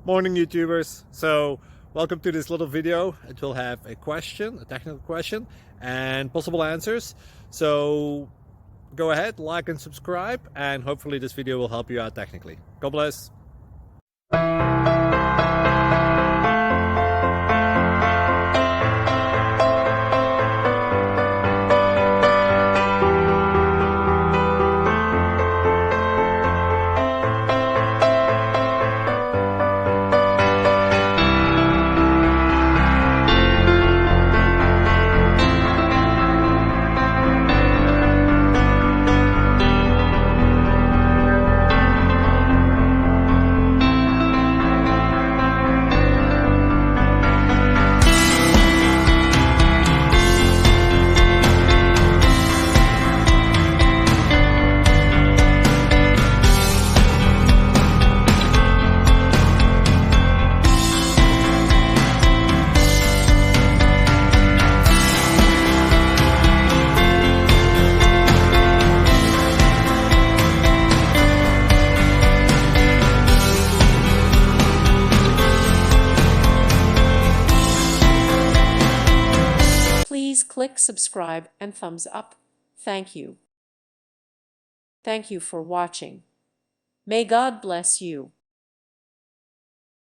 Morning YouTubers. So welcome to this little video. It will have a question, a technical question, and possible answers. So go ahead, like and subscribe, and hopefully this video will help you out technically. God bless. Please click subscribe and thumbs up. Thank you. Thank you for watching. May God bless you.